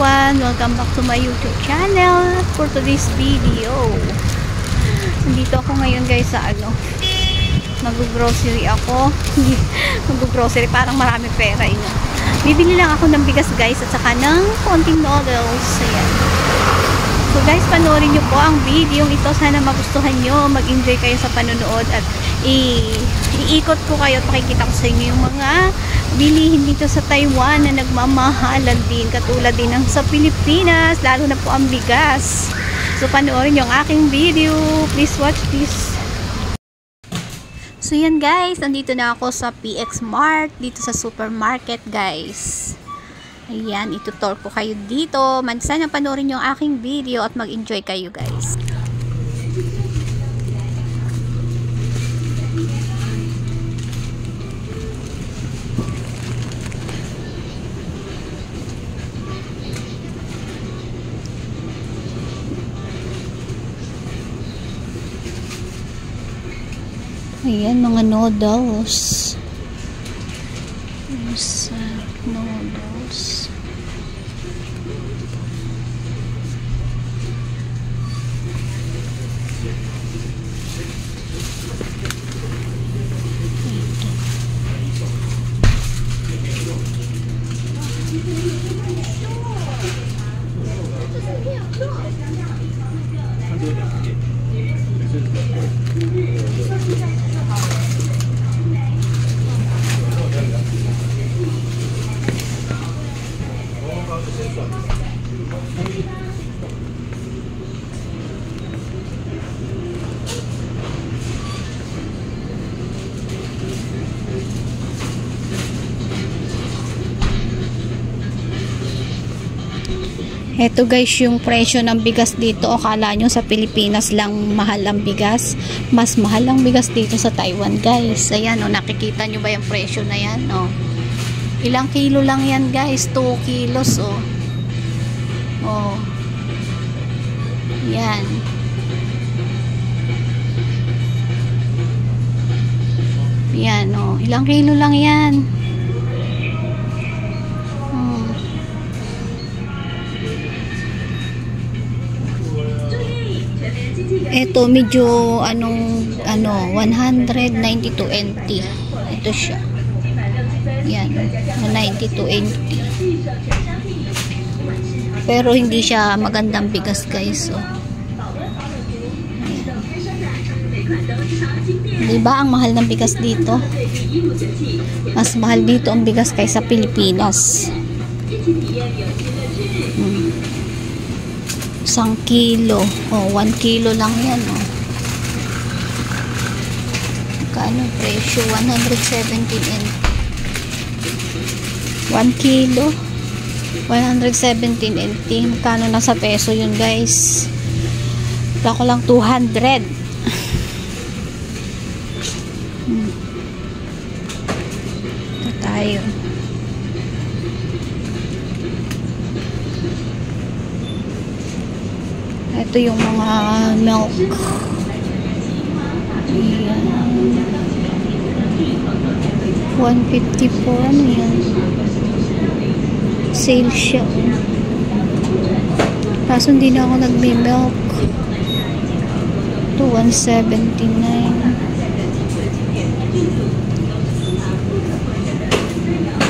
everyone! Welcome back to my YouTube channel for today's video. Nandito ako ngayon guys sa mag-grocery ako. Mag-grocery, parang marami pera ino. Bibili lang ako ng bigas guys at saka ng konting noodles. Ayan. So guys, panoorin nyo po ang video ito. Sana magustuhan nyo, mag-enjoy kayo sa panonood at iikot ko kayo at pakikita ko sa inyo yung mga bilihin dito sa Taiwan na nagmamahalan din, katulad din ng sa Pilipinas, lalo na po ang bigas. So panoorin nyo ang aking video. Please watch this. So yan guys, nandito na ako sa PX Mart, dito sa supermarket guys. Ayan, itutur ko kayo dito. Sana panoorin nyo ang aking video at mag-enjoy kayo guys. Ayan, mga noodles. Noodles. Ito guys yung presyo ng bigas dito. Akala nyo sa Pilipinas lang mahal ang bigas. Mas mahal ang bigas dito sa Taiwan guys. Ayan o, nakikita nyo ba yung presyo na yan o. Ilang kilo lang yan guys? 2 kilos o. O. Yan. Yan o. Ilang kilo lang yan? Ito medyo 192 NT. Ito siya. Yan, 92 NT. Pero hindi siya magandang bigas guys. So. Diba ang mahal ng bigas dito? Mas mahal dito ang bigas kaysa Pilipinas. 1 kilo. Oh, 1 kilo lang yan. Oh. Kano presyo? 117 NT. 1 kilo. 117 NT. Kano na sa peso yun guys? Wala ko lang 200. Ito tayo. Ito yung mga milk. Ayan. 154. Ano yan? Sale siya. Kaso hindi na ako nagbi-milk. Ito 179.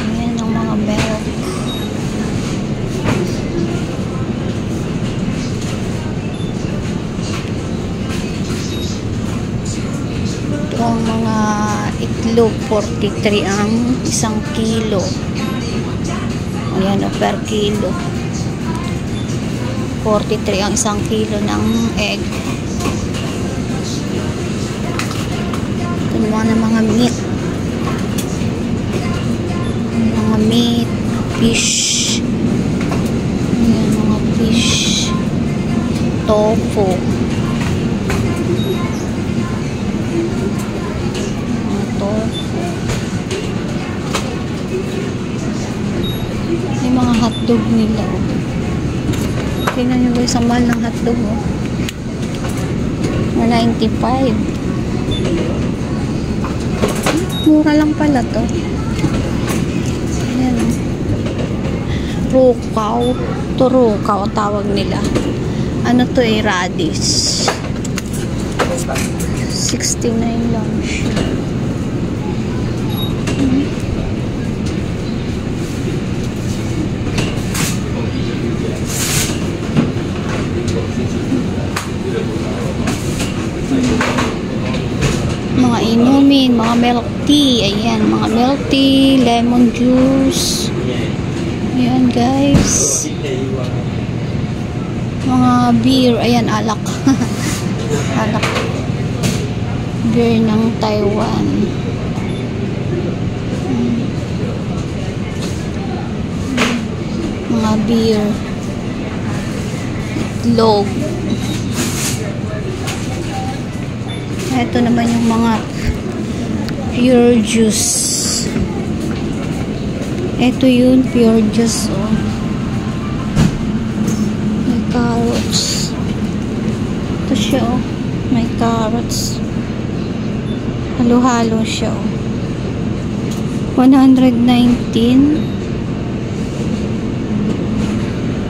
Ayan ang mga milk. Ang mga itlog 43 ang 1 kilo. Ayan o, per kilo 43 ang 1 kilo ng egg. Ito naman ang mga meat, fish. Ayan, mga fish, tofu, mga hotdog nila. Tingnan nyo guys, ang mahal ng hotdog. 195. Mura lang pala to. Ayan. Rokaw, Turuka o tawag nila. Ano to eh, radish. 69 lang siya. Mga inumin, mga milk tea. Ayan, mga milk tea, lemon juice. Ayan guys. Mga beer. Ayan, alak. Alak. Beer ng Taiwan. Mga beer. Itlog. Ito naman yung mga pure juice. Ito yun, pure juice. Oh. May carrots. Ito siya, oh. May carrots. Halo-halo siya, oh. 119.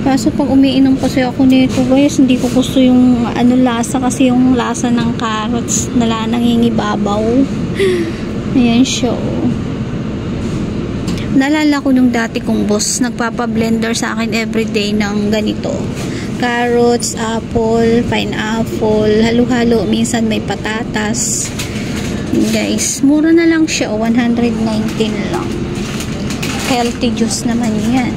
Kaso pag umiinom kasi ako nito guys, hindi ko gusto yung ano lasa, kasi yung lasa ng carrots na nangingibabaw. Ayan siya, oh. Naalala ko nung dati kong boss, nagpapa-blender sa akin everyday ng ganito. Carrots, apple, pineapple, halo-halo. Minsan may patatas. Guys, mura na lang siya, 119 lang. Healthy juice naman yan.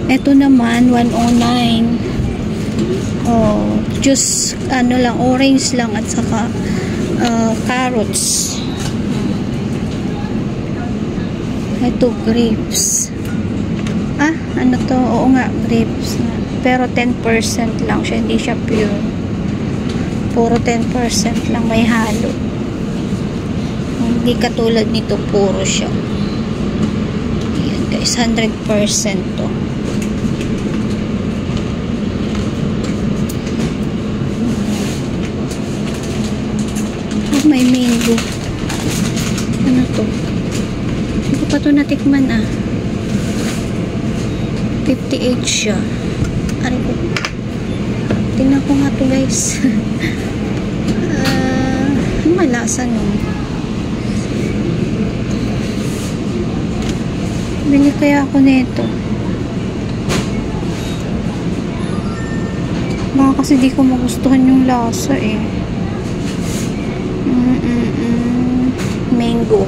Ito naman 109. Oh, juice ano lang, orange lang at saka carrots. Ito grapes. Ah, ano to? Oo nga, grapes. Pero 10% lang siya, hindi siya pure. Puro 10% lang, may halo. Hindi katulad nito, puro siya. Ayan guys, 100% to. May mango. Ano to? Hindi ko pa to natikman ah. 58 siya. Ano ko? Tingnan ko nga to guys. Ano malasa no? Bili kaya ako nito. Baka kasi di ko magustuhan yung lasa eh. Mango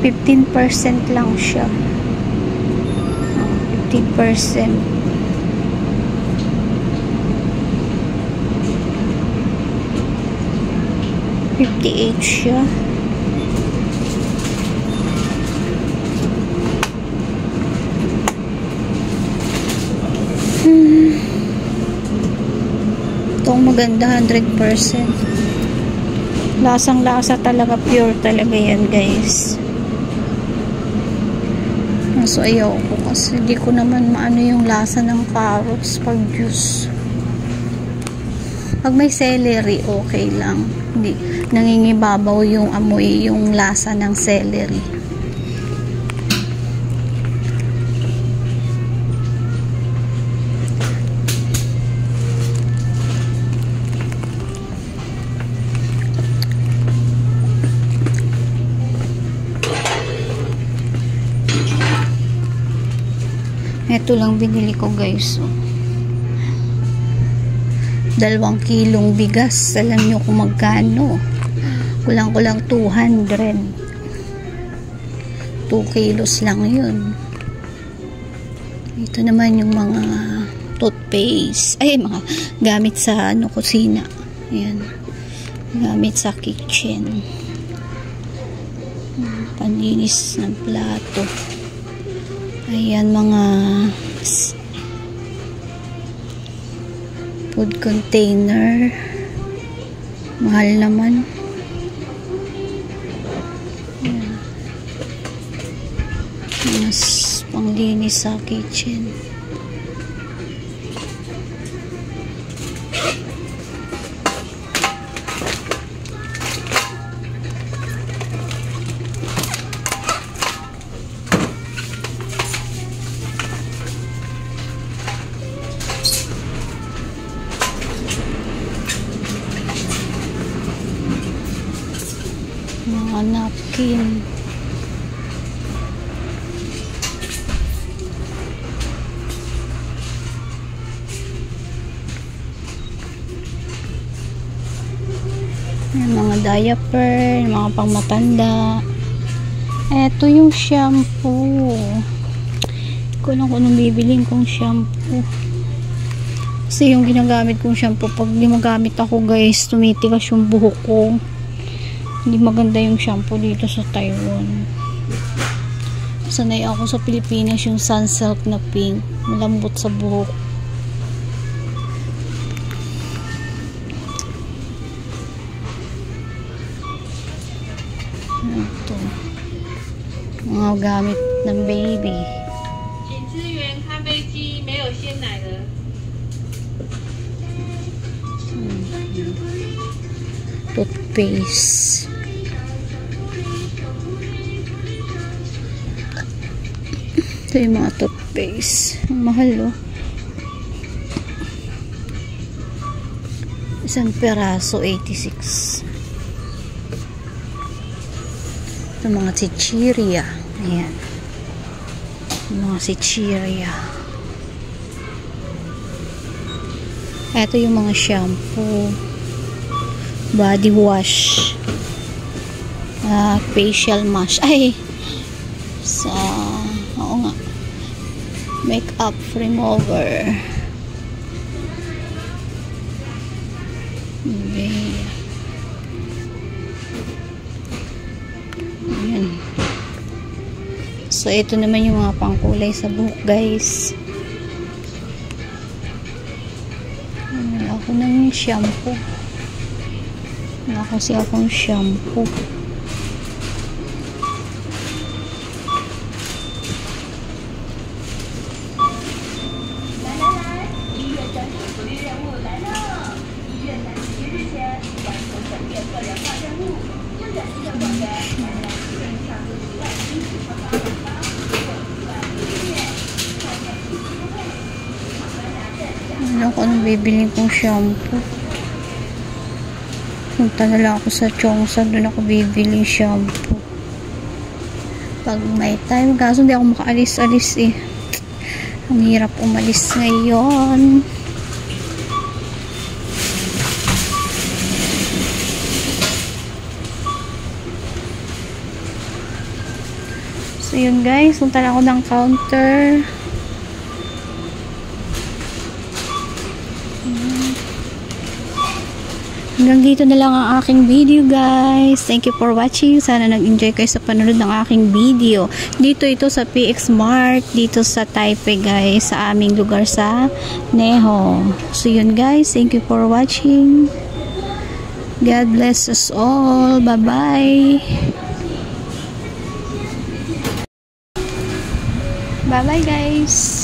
15% lang siya. 15%. $58 siya. Itong maganda 100%. Lasang lasa talaga, pure talaga yan guys. So ayaw ko kasi hindi ko naman maano yung lasa ng carrots pag juice. Pag may celery okay lang, hindi nangingibabaw yung amoy, yung lasa ng celery. Ito lang binili ko guys. 2 kilong bigas. Alam nyo kung magkano. Kulang-kulang 200. 2 kilos lang yun. Ito naman yung mga toothpaste. Ay, mga gamit sa ano, kusina. Ayan. Gamit sa kitchen. Panlinis ng plato. Ayan, mga food container. Mahal naman. Ayan. Mas panglinis sa kitchen. Mga napkin. Yung mga diaper, yung mga pangmatanda. Eto yung shampoo. Kung anong bibiling kong shampoo. Kasi yung ginagamit kong shampoo, pag ginagamit ako guys, tumitigas yung buhok ko. Hindi maganda yung shampoo dito sa Taiwan. Sanay ako sa Pilipinas yung Sunsilk na pink. Malambot sa buhok. Ito. Mga gamit ng baby. Toothpaste. Ito yung mga toothpaste. Ang mahal, oh. Isang peraso, 86. Ito mga chichirya. Ayan. Mga chichirya. Ito yung mga shampoo. Body wash. Facial mask. Ay! Oo nga. Makeup remover. Okay. Ayan. So, ito naman yung mga pangkulay sa buhok, guys. Wala ako ng shampoo. Wala kasi akong shampoo. Ano ko anong bibili kong shampoo. Punta na lang ako sa Chongsan, doon ako bibili shampoo. Pag may time, kaso hindi ako makaalis-alis eh. Ang hirap umalis ngayon. So yun guys, punta na ako ng counter. Hanggang dito na lang ang aking video guys. Thank you for watching. Sana nag-enjoy kayo sa panonood ng aking video. Dito ito sa PX Mart. Dito sa Taipei guys. Sa aming lugar sa Neho. So yun guys. Thank you for watching. God bless us all. Bye bye. Bye bye guys.